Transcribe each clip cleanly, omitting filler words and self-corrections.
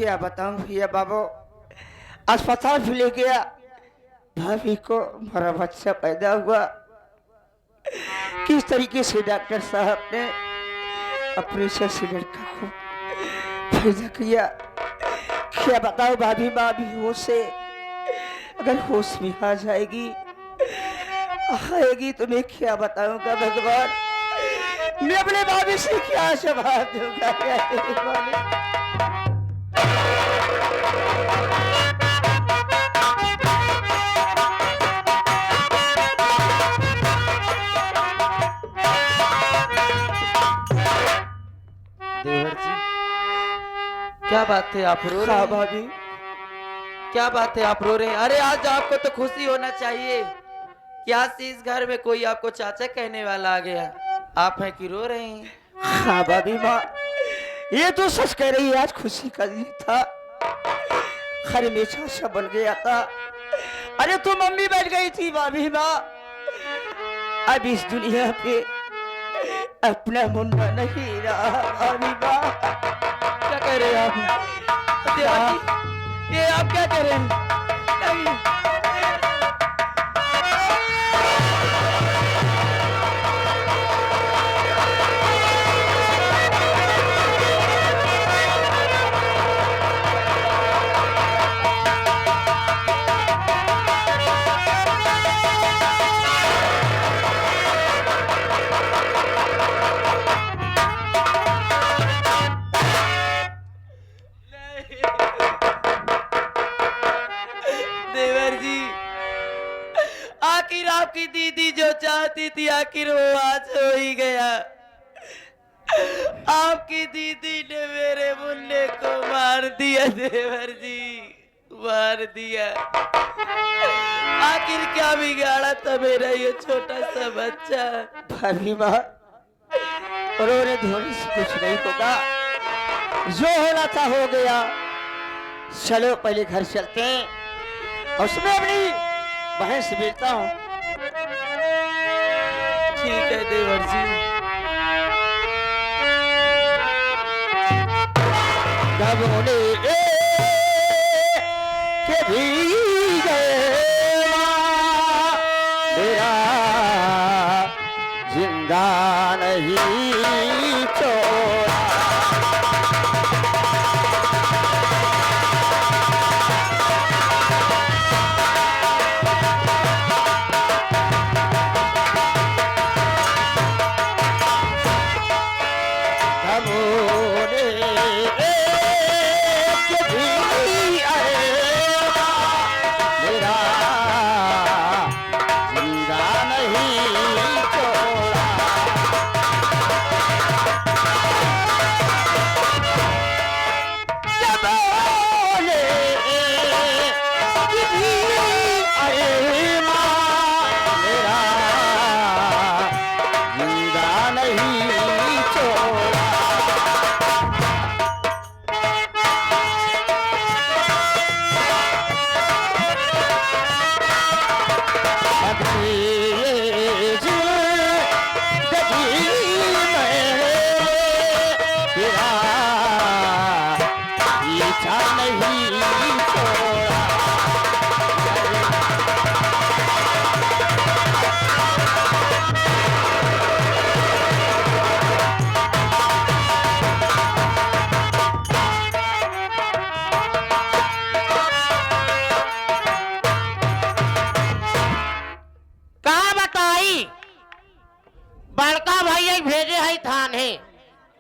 क्या बताऊं भैया बाबू, अस्पताल भी ले गया, भाभी को हमारा बच्चा पैदा हुआ। किस तरीके से डॉक्टर साहब ने ऑपरेशन से लड़का को पैदा किया, क्या बताओ भाभी। भाभी होश से, अगर होश में आ जाएगी आएगी तो मैं क्या बताऊंगा भगवान, मैं अपने भाभी से क्या जवाब दूंगा। देवर जी, क्या बात है आप रो रहे हाँ हैं? भाभी, क्या बात है आप रो रहे हैं? अरे आज आपको तो खुशी होना चाहिए। क्या इस घर में कोई आपको चाचा कहने वाला आ गया? आप हैं कि रो रहे हैं? हाँ भाभी माँ, ये तो सच कह रही है, आज खुशी का दिन था, हर में चाचा बन गया था। अरे तू मम्मी बन गई थी भाभी माँ, अब इस दुनिया पे अपना मुन्ना नहीं रहा भाभी माँ। क्या कह रहे हैं आप? देवर जी, ये आप क्या कह रहे हैं? नहीं। देवर जी, आखिर आपकी दीदी जो चाहती थी आखिर वो आज हो ही गया। आपकी दीदी ने मेरे मुन्ने को मार दिया देवर जी, मार दिया। आखिर क्या बिगाड़ा था मेरा ये छोटा सा बच्चा? भाभी माँ, रोने धोने से कुछ नहीं होगा, जो होना था हो गया। चलो पहले घर चलते हैं और सुबह अपनी बहन से मिलता हूँ। ठीक है देवर जी। गगोने के भी गए माँ, मेरा जिंदा नहीं छोड़ा।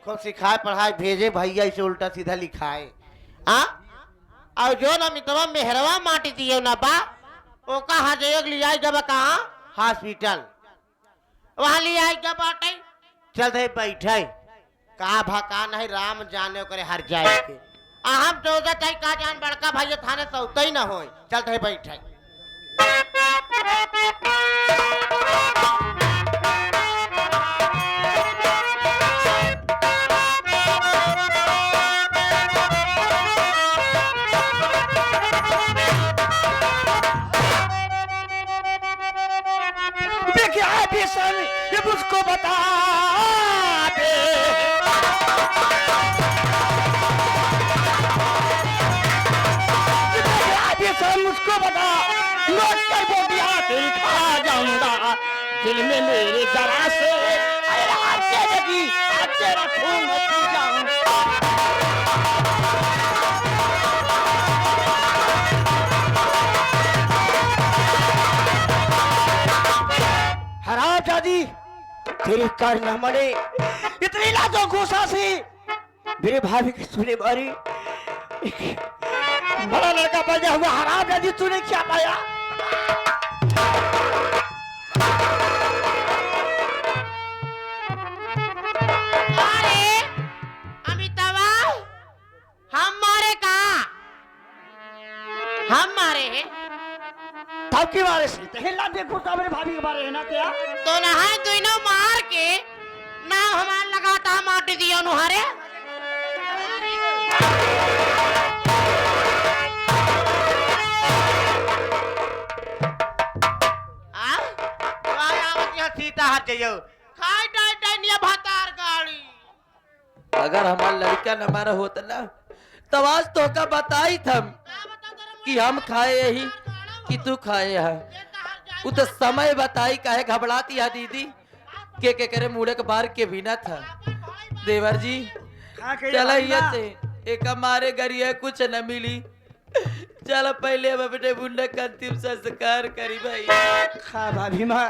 खूब सिखाए पढ़ाए भेजे भैया इसे उल्टा सीधा लिखाए। आ और जो ना मितवा मेहरवा माटी दिए ना बा वो कहा जयोग लिया जब कहा हॉस्पिटल वहां लिया जब बाटे चल थे बैठे कहा भका नहीं राम जाने करे हर जाए के हम चौदह चाहे का जान बड़का भैया थाने सौते ही ना हो चल थे बैठे। ये मुझको बता दे। उसको बता, लौट कर बोटिया तेरी खा जाऊंगा, दिल में मेरे जरा से अरे आते लगी, आते रखूं मैं पी जाऊं। हराम जादी तेरी कारनामा ने इतनी लाखों गुस्सा से मेरे भाभी की सुने मारी। एक बड़ा लड़का पैदा हुआ, हराम जादी तूने क्या पाया? अरे अमिताभा, हम मारे कहा? हम मारे हैं तब की मारे से ते हिला देखो तो मेरे भाभी के बारे है ना क्या? तो नहाए दोनों मार के नाम हमार लगाता माटी दिया नुहारे। सीता हाथ जाइयो खाई टाई टाई निया भातार गाड़ी। अगर हमारा लड़का न हमारा होता ना तब आज तो का बताई थम कि हम खाए ही कि तू खाए है। वो तो समय बताई काहे घबराती है दीदी के करे मुड़े के बार के भी ना था। देवर जी चल से एक हमारे गरिए कुछ न मिली, चल पहले हम अपने मुंडे का अंतिम संस्कार करी भाई। खा भाभी माँ,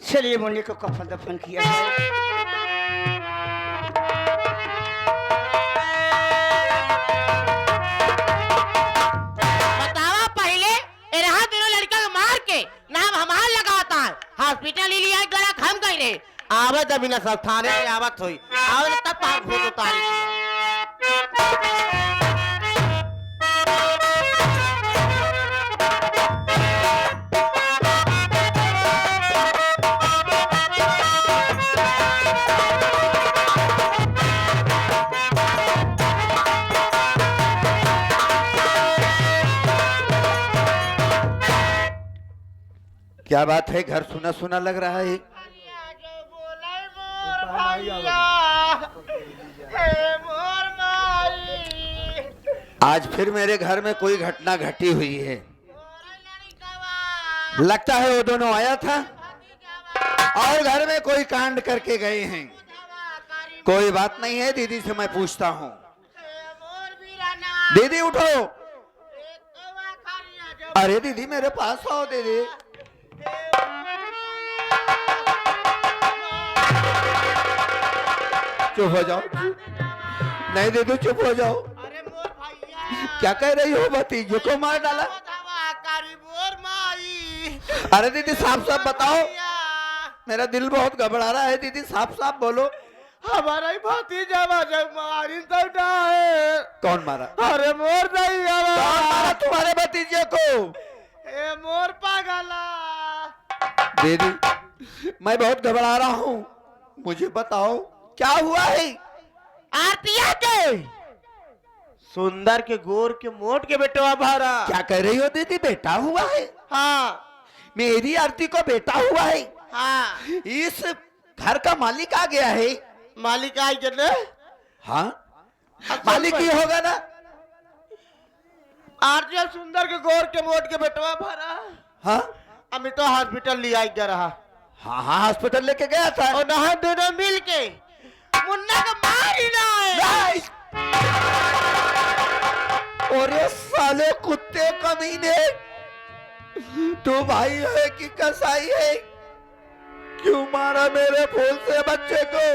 चलिए मुन्ने को कफन दफन किया जाए। बतावा पहले रहा दोनों लड़का को मार के नाम हमार लगाता है, हॉस्पिटल ही लिया गलत हम गए रे। आवत अभी ना सब थाने की आवत हुई, आवत तब पार भूत उतारी थी। क्या बात है, घर सुना सुना लग रहा है। आज फिर मेरे घर में कोई घटना घटी हुई है। लगता है वो दोनों आया था और घर में कोई कांड करके गए हैं। कोई बात नहीं है, दीदी से मैं पूछता हूँ। दीदी उठो। अरे दीदी मेरे पास आओ दीदी। चुप हो जाओ। नहीं दीदी चुप हो जाओ। अरे मोर भैया क्या कह रही हो? भतीजे को मार डाला? अरे दीदी साफ साफ बताओ, मेरा दिल बहुत घबरा रहा है। दीदी साफ साफ बोलो। हमारा ही भतीजा मारी तो है। कौन मारा? अरे मोर नहीं कौन मारा तुम्हारे भतीजे को? ए मोर पागला। दीदी मैं बहुत घबरा रहा हूँ, मुझे बताओ क्या हुआ है? आरतिया के सुंदर के गोर के मोट के बेटवा भारा। क्या कह रही हो दीदी? बेटा हुआ है? हाँ मेरी आरती को बेटा हुआ है? हाँ। इस घर का मालिक आ गया है? मालिक आई जने। हाँ मालिक ही होगा ना। आरतिया सुंदर के गोर के मोट के बेटवा भारा। हाँ अमित तो हॉस्पिटल ले आई जा रहा। हाँ हाँ हॉस्पिटल लेके गया था। और नहा दोनों मिल के मुन्ना को मार ही ना है। और ये साले कुत्ते कमीने, तू भाई है कि कसाई है? क्यों मारा मेरे फूल से बच्चे को?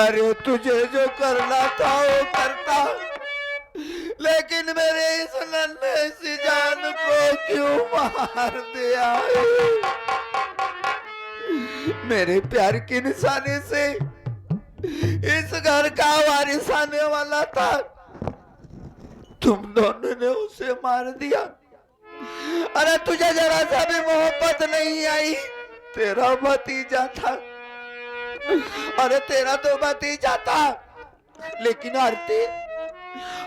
अरे तुझे जो करना था वो करता, लेकिन मेरे इस नन्हे सी जान को क्यों मार दिया है? मेरे प्यार की निशानी से इस घर का वारिस आने वाला था, तुम दोनों ने उसे मार दिया। अरे तुझे जरा सा भी मोहब्बत नहीं आई। तेरा भतीजा था, अरे तेरा तो भतीजा था, लेकिन आरती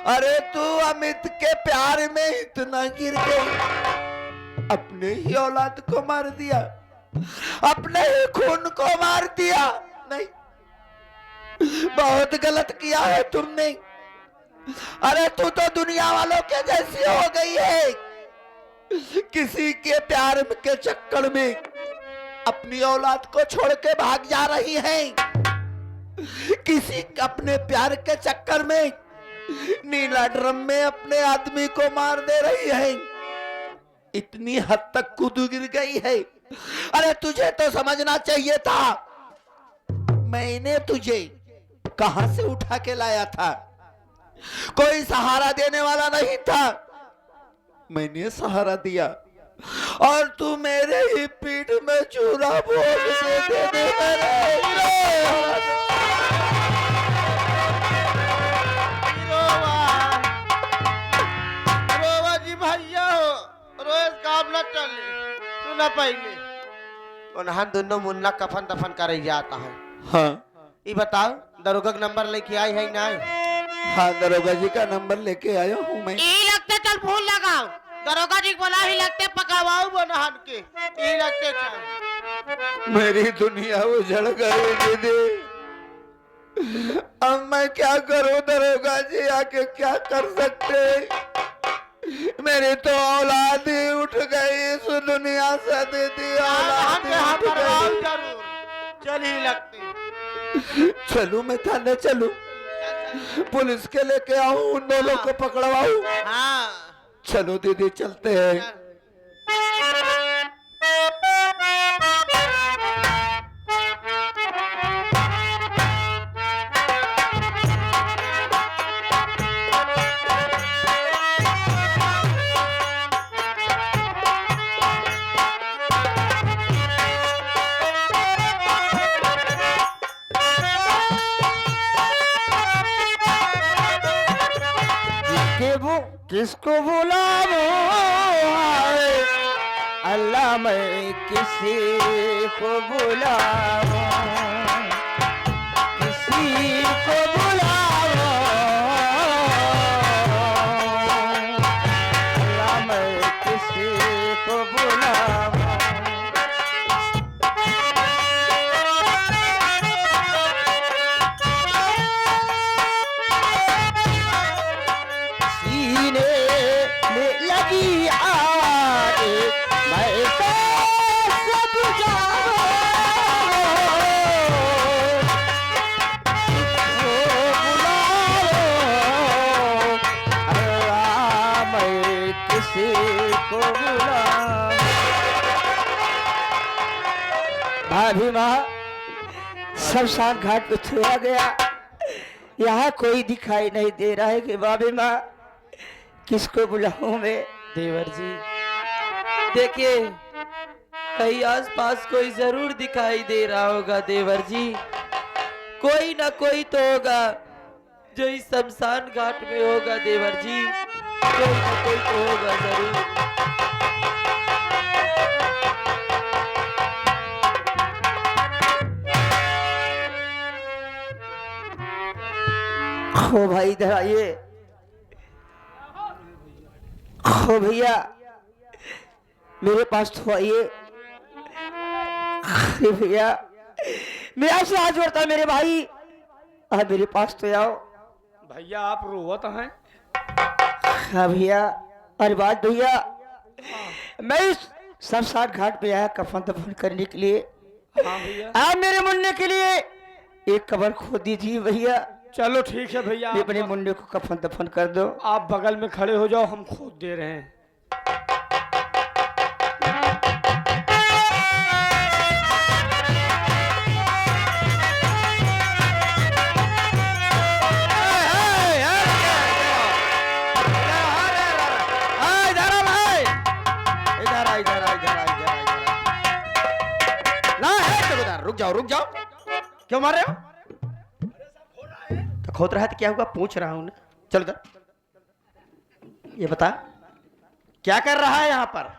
अरे तू अमित के प्यार में इतना गिर गई, अपने ही औलाद को मार दिया, अपने ही खून को मार दिया। नहीं, बहुत गलत किया है तुमने। अरे तू तो दुनिया वालों के जैसी हो गई है, किसी के प्यार के चक्कर में अपनी औलाद को छोड़ के भाग जा रही है, किसी अपने प्यार के चक्कर में नीला ड्रम में अपने आदमी को मार दे रही है, इतनी हद तक कूद गिर गई है। अरे तुझे तो समझना चाहिए था, मैंने तुझे कहां से उठा के लाया था, कोई सहारा देने वाला नहीं था, मैंने सहारा दिया और तू मेरे ही पीठ में चूरा बोल दे रोवा जी भैया हो, रोज काम न चले सुना पहले उन्हां दोनों मुन्ना कफन दफन कर जाता है। हाँ ये बताओ दरोगा का नंबर लेके आई है ना? हाँ दरोगा जी का नंबर लेके आया हूँ मैं। यही लगते चल फोन लगाओ, दरोगा जी बोला ही लगते पकड़वाओ बनहान के, ये लगते चल। मेरी दुनिया उजड़ गई दीदी, अब मैं क्या करूं दरोगा जी, आके क्या कर सकते, मेरी तो औलाद ही उठ गई इस दुनिया से दीदी, औलाद ही उठ गई। जरूर चल ही लगते। चलूं मैं थाने चलूं, पुलिस के लेके आऊं, उन दोनों को पकड़वाऊं? हाँ चलो दीदी चलते हैं। किसको बुलाऊं अल्लाह, मैं किसी को बुलाऊं, किसी को बुलाऊं अल्लाह, मैं किसी को बुलाऊं। लगी आग मैं तो सब जाऊं, अल्लाह मैं किसी को बुलाऊं। भाभी माँ शमशान घाट पे छोड़ा गया, यहाँ कोई दिखाई नहीं दे रहा है कि भाभी माँ किसको बुलाऊं मैं? देवर जी देखिए, कहीं आसपास कोई जरूर दिखाई दे रहा होगा देवर जी, कोई ना कोई तो होगा जो इस शमशान घाट में होगा देवर जी, कोई ना कोई तो होगा जरूर। हो भाई इधर आइए, हो भैया मेरे पास तो आइए। अरे भैया मैं आपसे हाथ जोड़ता मेरे भाई, आप मेरे पास तो आओ। भैया आप रोवत हैं? हाँ भैया, अरे बात भैया मैं इस शमशान घाट पे आया कफन दफन करने के लिए। हाँ भैया। आप मेरे मुन्ने के लिए एक कब्र खोद दीजिए भैया। चलो ठीक है भैया, अपने मुन्ने को कफन दफन कर दो। आप बगल में खड़े हो जाओ, हम खोद दे रहे हैं। रुक जाओ, क्यों मार रहे हो? तो खोद रहा है तो क्या हुआ, पूछ रहा हूं ना। चलो इधर, ये बता क्या कर रहा है यहाँ पर?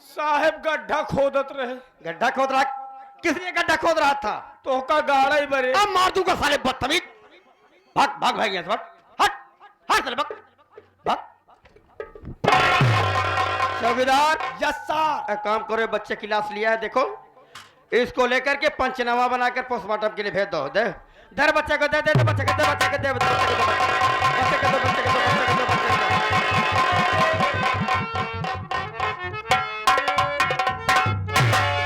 साहब गड्ढा खोदत रहे। गड्ढा खोद रहा? किसने गड्ढा खोद रहा था? तो का गाड़ा ही बरे। अब मार दूंगा साले बदतमीज, भाग भाग भाग यहाँ से, भाग, हट हट साले, भाग भाग। चौकीदार, यस सर। एक काम करो, बच्चे की लाश लिया है, देखो इसको लेकर के पंचनामा बनाकर पोस्टमार्टम के लिए भेज दो। दे धर बच्चे को दे दे दे बच्चे को दे बच्चे को दे बच्चे को दे बच्चे को दे बच्चे को दे बच्चे को दे।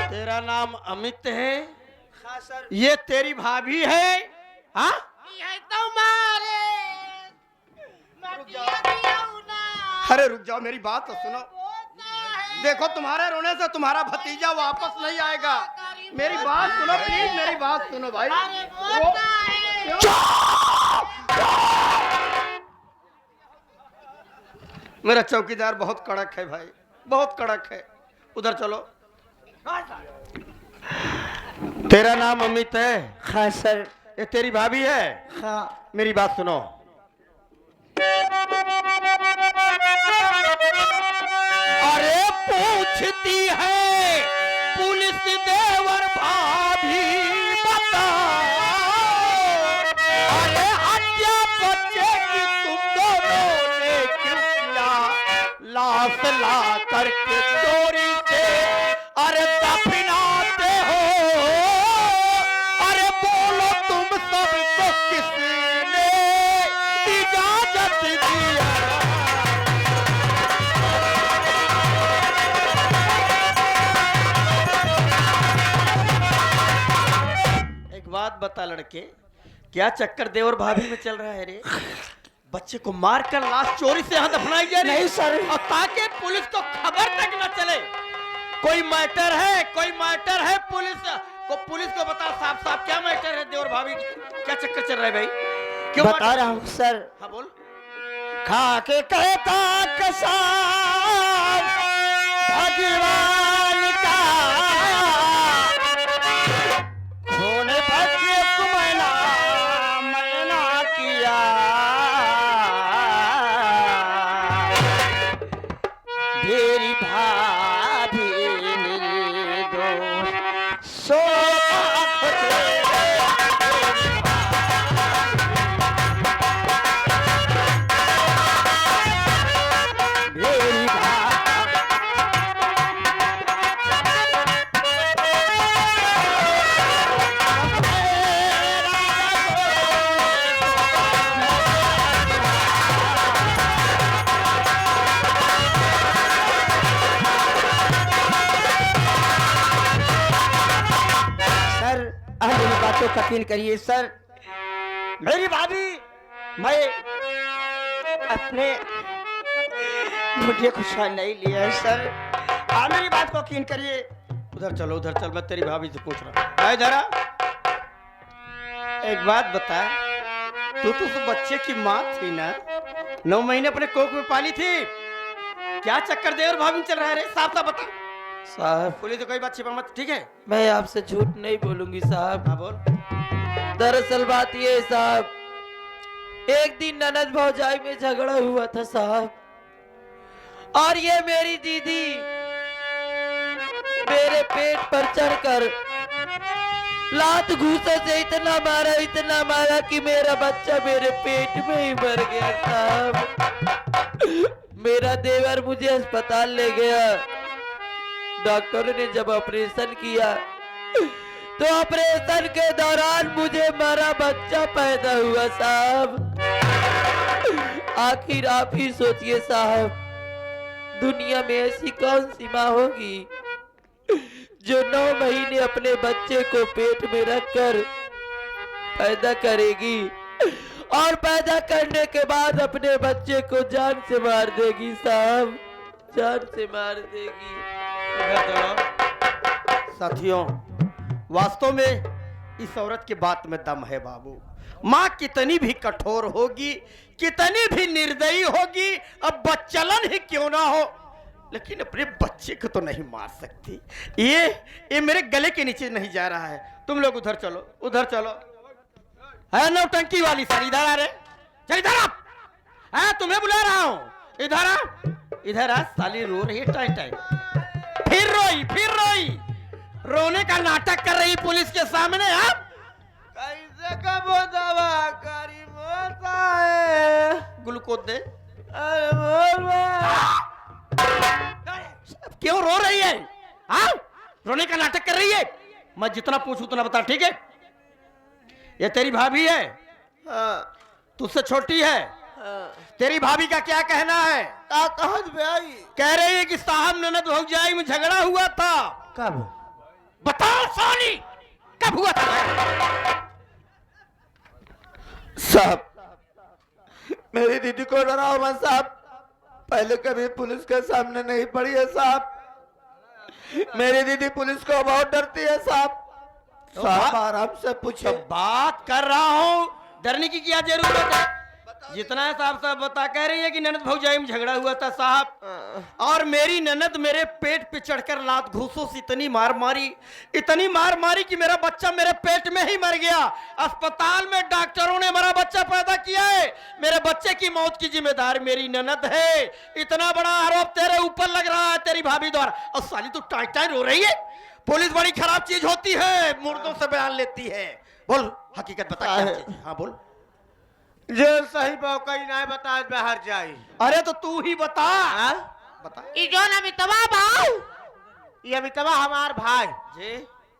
तेरा नाम अमित है? हाँ सर। ये तेरी भाभी है? हाँ ये तो मारे मटिया दिया ना अरे रुक जाओ, मेरी बात तो सुनो। देखो तुम्हारे रोने से तुम्हारा भतीजा वापस नहीं आएगा। मेरी बात सुनो प्लीज, मेरी बात सुनो भाई। मेरा चौकीदार बहुत कड़क है भाई, बहुत कड़क है। उधर चलो। तेरा नाम अमित है? हाँ सर। ये तेरी भाभी है? हाँ। मेरी बात सुनो। अरे पूछती है पुलिस देवर भाभी बता, अरे हत्या बच्चे की तुम दोनों ने क्यों किया? लाश ला करके चोरी से अरे दफनाते हो। अरे बोलो तुम सबको किसने इजाजत दी है? बात बता लड़के, क्या चक्कर देवर भाभी में चल रहा है रे? बच्चे को मारकर लाश चोरी से यहाँ दफनाई जा रही है? नहीं सर। और ताकि पुलिस को खबर तक न चले। कोई मैटर है, कोई मैटर है पुलिस को बता साफ साफ क्या मैटर है देवर भाभी? क्या चक्कर चल रहा है भाई? क्यों बता रहा हूँ सर। हाँ बोल। खा के कहता कसम भगवान का, सोने बच्चे को मैना किया। मेरी भाभी निर्दोष सोता मेरी सर आप मेरी बातों का यकीन करिए सर। मेरी भाभी मैं अपने मुझे कुछ नहीं लिया है सर। आप मेरी बात को यकीन करिए। उधर चलो, उधर चल, मैं तेरी भाभी से पूछ रहा हूँ। आए जरा एक बात बता, तू तो उस बच्चे की माँ थी ना? 9 महीने अपने कोख में पाली थी। क्या चक्कर देवर भाभी में चल रहा है रे? साफ साफ बता। साहब पुलिस तो कोई बात छिपा मत, ठीक है? मैं आपसे झूठ नहीं बोलूंगी साहब। हाँ बोल। दरअसल बात ये है साहब, एक दिन ननद भौजाई में झगड़ा हुआ था साहब, और ये मेरी दीदी मेरे पेट पर चढ़कर लात घूसों से इतना मारा कि मेरा बच्चा मेरे पेट में ही मर गया साहब। मेरा देवर मुझे अस्पताल ले गया। डॉक्टरों ने जब ऑपरेशन किया तो ऑपरेशन के दौरान मुझे मरा बच्चा पैदा हुआ साहब। आखिर आप ही सोचिए साहब, दुनिया में ऐसी कौन सी माँ होगी जो 9 महीने अपने बच्चे को पेट में रखकर पैदा करेगी और पैदा करने के बाद अपने बच्चे को जान से मार देगी साहब, जान से मार देगी। साथियों, वास्तव में इस औरत की बात में दम है बाबू। माँ कितनी भी कठोर होगी, कितनी भी निर्दयी होगी, अब बच्चलन ही क्यों ना हो, लेकिन अपने बच्चे को तो नहीं मार सकती। ये मेरे गले के नीचे नहीं जा रहा है। तुम लोग उधर चलो, उधर चलो। है नौटंकी वाली सर, इधर आ रे, चल इधर आ। है तुम्हें बुला रहा हूँ, इधर आ, इधर आ। साली रो रही है टाइम टाइम, फिर रोई, रोने का नाटक कर रही पुलिस के सामने। आप कैसे कबो दवा करी मोता है, ग्लूकोज दे। अरे बोल क्यों रो रही है? हाँ, रोने का नाटक कर रही है। मैं जितना पूछूं उतना बता, ठीक है? ये तेरी भाभी है? हाँ, तुझसे छोटी है? हाँ। तेरी भाभी का क्या कहना है? का कहत बे आई? कह रही है कि साहब ननद भौजाई में झगड़ा हुआ था। कब? बताओ सोनी, कब हुआ था? साहब, मेरी दीदी को डराओ मत साहब, पहले कभी पुलिस के सामने नहीं पड़ी है साहब। मेरी दीदी पुलिस को बहुत डरती है साहब। साहब आराम से पूछो। बात कर रहा हूँ, डरने की क्या जरूरत है? जितना है साहब साहब बता। कह रही है कि ननद भौजाई में झगड़ा हुआ था साहब, और मेरी ननद मेरे पेट पे चढ़कर लात घूसों से इतनी मार मारी कि मेरा बच्चा मेरे पेट में ही मर गया। अस्पताल में डॉक्टरों ने मेरा बच्चा पैदा किया है। मेरे बच्चे की मौत की जिम्मेदार मेरी ननद है। इतना बड़ा आरोप तेरे ऊपर लग रहा है तेरी भाभी द्वारा। और साली तू टाई टाई रो रही है। पुलिस बड़ी खराब चीज होती है, मुर्दों से बयान लेती है। बोल हकीकत बता क्या चीज? हाँ बोल। जो सही कहीं नहीं बता बाहर जाई। अरे तो तू ही बता। बता। ई जोन अमितवा बाऊ, ये अमितवा हमार भाई जी।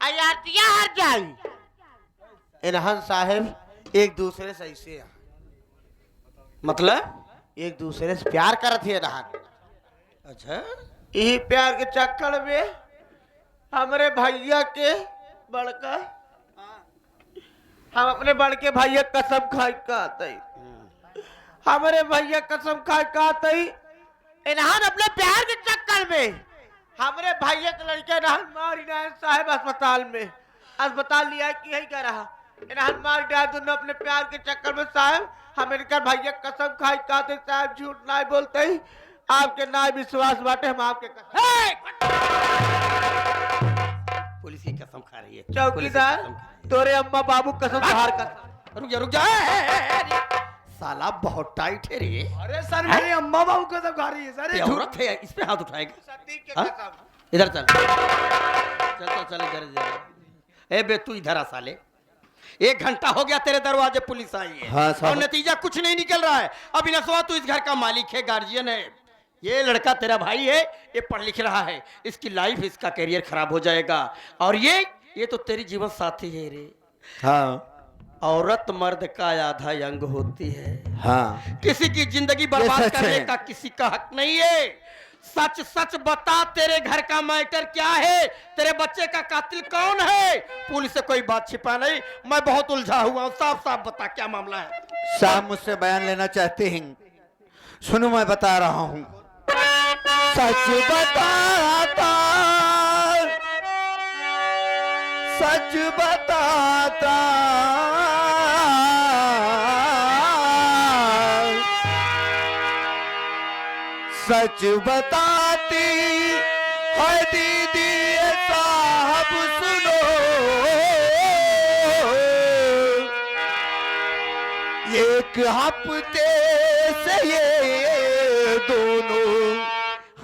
अयातिया हर जाई। इनहन साहब एक दूसरे से ऐसे हैं। मतलब एक दूसरे से प्यार करत है रहन। अच्छा, यही प्यार के चक्कर में हमारे भैया के बड़का, हम अपने बड़के भैया कसम खाई कहते, हमारे भैया कसम खाई कहते, इन्हान अपने प्यार के चक्कर में हमारे भैया के लड़के नहन मारी नहन साहब अस्पताल में, अस्पताल लिया कि यही कर रहा इन्हान मार दिया दोनों अपने प्यार के चक्कर में साहब। हम इनका भैया कसम खाई कहते साहब, झूठ नहीं बोलते ही आपके ना विश्वास बाटे, हम आपके पुलिस की कसम खा रही है। चौकीदार तोरे अम्मा बाबू कसम बाहर कर। रुक जा साला, बहुत टाइट है रे। अरे सर मेरी अम्मा बाबू कसम खा रही है सर। ये औरत है, इस पे हाथ उठाएगा? सतीक के हाँ? कसम। इधर चल चल इधर। ए बे तू इधर आ साले। 1 घंटा हो गया तेरे दरवाजे पुलिस आई है। हाँ, और नतीजा कुछ नहीं निकल रहा है। अभी नसवा तू इस घर का मालिक है, गार्जियन है। ये लड़का तेरा भाई है, ये पढ़ लिख रहा है, इसकी लाइफ, इसका करियर खराब हो जाएगा। और ये तो तेरी जीवन साथी है रे। हाँ औरत मर्द का आधा अंग होती है। हाँ, किसी की जिंदगी बर्बाद सच करने है। का किसी का हक नहीं है। सच सच बता, तेरे घर का मैटर क्या है? तेरे बच्चे का कातिल कौन है? पुलिस से कोई बात छिपा नहीं, मैं बहुत उलझा हुआ हूँ। साफ साफ बता क्या मामला है। साहब मुझसे बयान लेना चाहते हैं, सुनो मैं बता रहा हूँ। सच बताता, सच बताता, सच बताती है दीदी ये साहब सुनो, एक हफ्ते से ये दोनों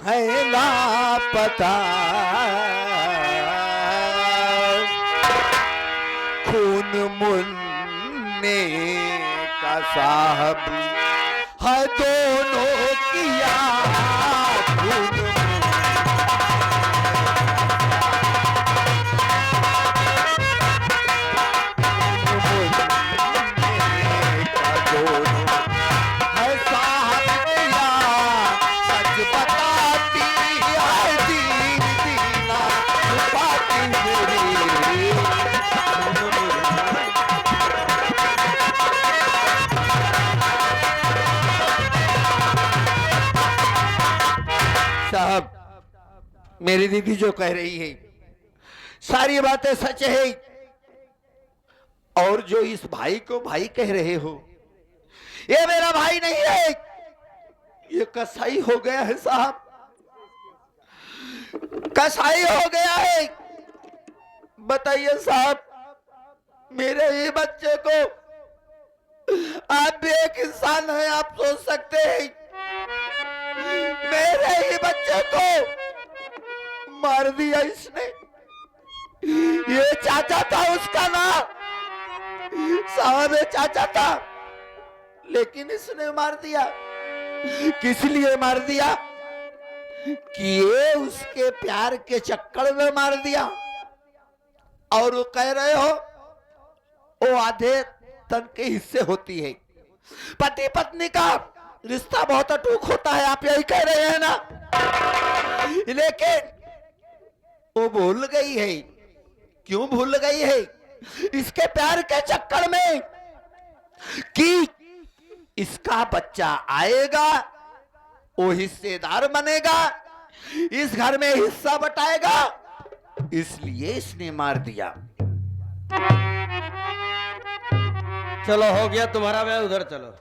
है लापता। खून मुन्ने का साहब है दोनों किया खून साहब, मेरी दीदी जो कह रही है सारी बातें सच है। और जो इस भाई को भाई कह रहे हो, ये मेरा भाई नहीं है, ये कसाई हो गया है साहब, कसाई हो गया है। बताइए साहब, मेरे ही बच्चे को, आप भी एक इंसान है, आप सोच सकते हैं, मेरे ही बच्चे को मार दिया इसने। ये चाचा था उसका नाम, साहब ये चाचा था, लेकिन इसने मार दिया। किस लिए मार दिया? कि ये उसके प्यार के चक्कर में मार दिया। और वो कह रहे हो वो आधे तन के हिस्से होती है। पति पत्नी का रिश्ता बहुत अटूट होता है, आप यही कह रहे हैं ना? लेकिन वो भूल गई है। क्यों भूल गई है? इसके प्यार के चक्कर में कि इसका बच्चा आएगा, वो हिस्सेदार बनेगा, इस घर में हिस्सा बटाएगा, इसलिए इसने मार दिया। चलो हो गया तुम्हारा ब्याह, उधर चलो।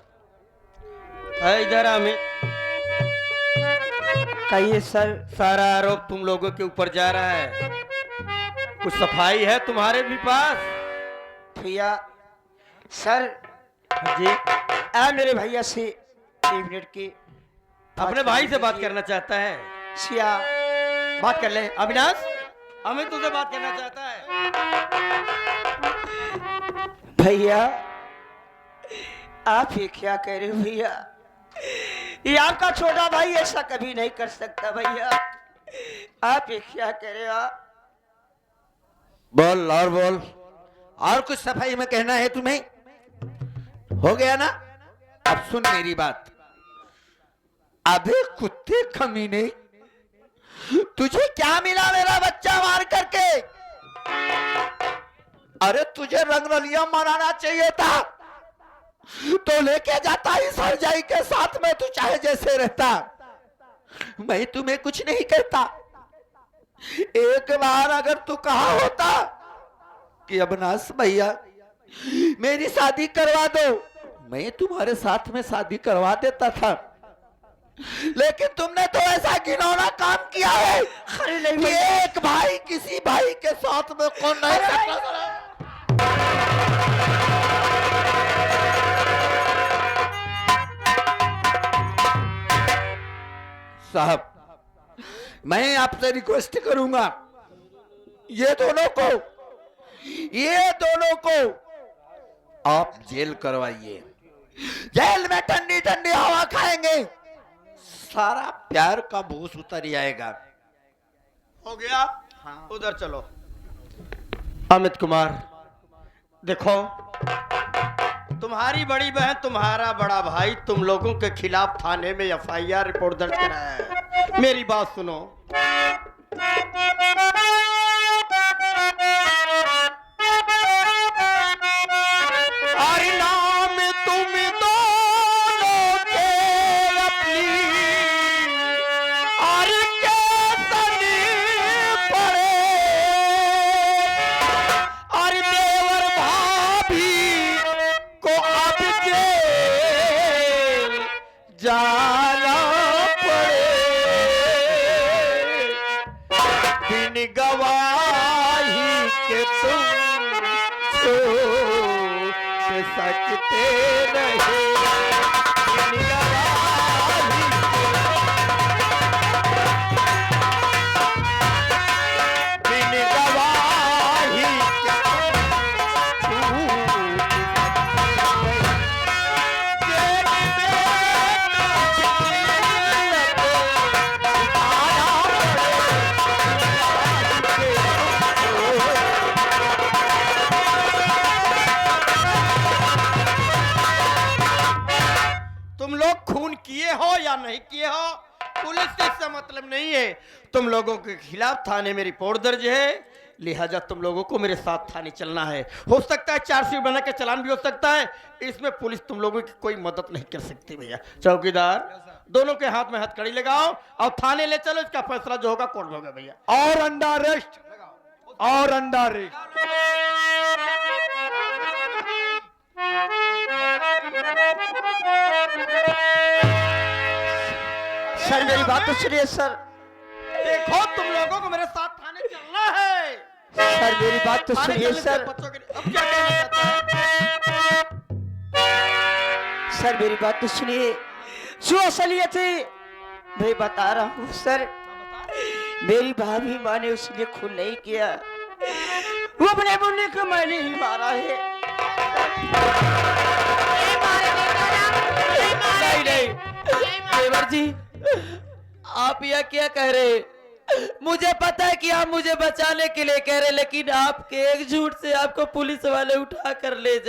है इधर अमित, कहिए सर। सारा आरोप तुम लोगों के ऊपर जा रहा है। कुछ सफाई है तुम्हारे भी पास? भैया सर जी, आ मेरे भैया से 1 मिनट की अपने भाई से बात करना चाहता है। सिया बात कर ले अविनाश, अमित तुझसे बात करना चाहता है। भैया आप ये क्या कह रहे हो भैया? ये आपका छोटा भाई ऐसा कभी नहीं कर सकता भैया। आप ये क्या कह रहे हो? बोल और बोल, और कुछ सफाई में कहना है तुम्हें? हो गया ना? अब सुन मेरी बात। अबे कुत्ते कमीने, तुझे क्या मिला मेरा बच्चा मार करके? अरे तुझे रंगरलिया मनाना चाहिए था, तो लेके जाता ही सरजाई के साथ में, तू चाहे जैसे रहता। मैं तुम्हें कुछ नहीं कहता। एक बार अगर तू कहा होता कि अविनाश भैया मेरी शादी करवा दो, मैं तुम्हारे साथ में शादी करवा देता था। लेकिन तुमने तो ऐसा घिनौना काम किया है कि एक भाई किसी भाई के साथ में कौन नहीं सकता। साहब, मैं आपसे रिक्वेस्ट करूंगा, ये दोनों को आप जेल करवाइए। जेल में ठंडी ठंडी हवा खाएंगे, सारा प्यार का भूस उतर जाएगा। हो गया? हाँ। उधर चलो। अमित कुमार, देखो तुम्हारी बड़ी बहन, तुम्हारा बड़ा भाई तुम लोगों के खिलाफ थाने में एफआईआर रिपोर्ट दर्ज कराया है। मेरी बात सुनो। अरे नाम तुम दोनों के अपनी, अरे के तनी पड़े, अरे देवर भाभी को अब जेल जाना पड़े। बिन गवाही के तुम छूट सकते रहे। बिन गवाही बिन गवाही के तुम छूट सकते तुम लोग खून किए हो या नहीं किए हो, पुलिस से इससे मतलब नहीं है। तुम लोगों के खिलाफ थाने में रिपोर्ट दर्ज है, लिहाजा तुम लोगों को मेरे साथ थाने चलना है। हो सकता है चार्जशीट बना के चालान भी हो सकता है, इसमें पुलिस तुम लोगों की कोई मदद नहीं कर सकती। भैया चौकीदार, दोनों के हाथ में हथकड़ी लगाओ और थाने ले चलो। इसका फैसला जो होगा कोर्ट में होगा। भैया और अंडर अरेस्ट, और अंडर अरेस्ट। सर मेरी बात तो सुनिए सर। देखो तुम लोगों को मेरे साथ थाने चलना है। सर मेरी बात तो थाने सुनिए चलने से सर। बच्चों के लिए अब क्या कहना चाहता है? सर मेरी बात तो सुनिए। जो असलियत है मैं बता रहा हूँ सर। मेरी भाभी माँ ने उसने खून नहीं किया, वो अपने मुन्ने को मैंने ही मारा है। नहीं नहीं देवर जी, आप यह क्या कह रहे? मुझे पता है कि आप मुझे बचाने के लिए कह रहे, लेकिन आपके एक झूठ से आपको पुलिस वाले उठा कर ले जा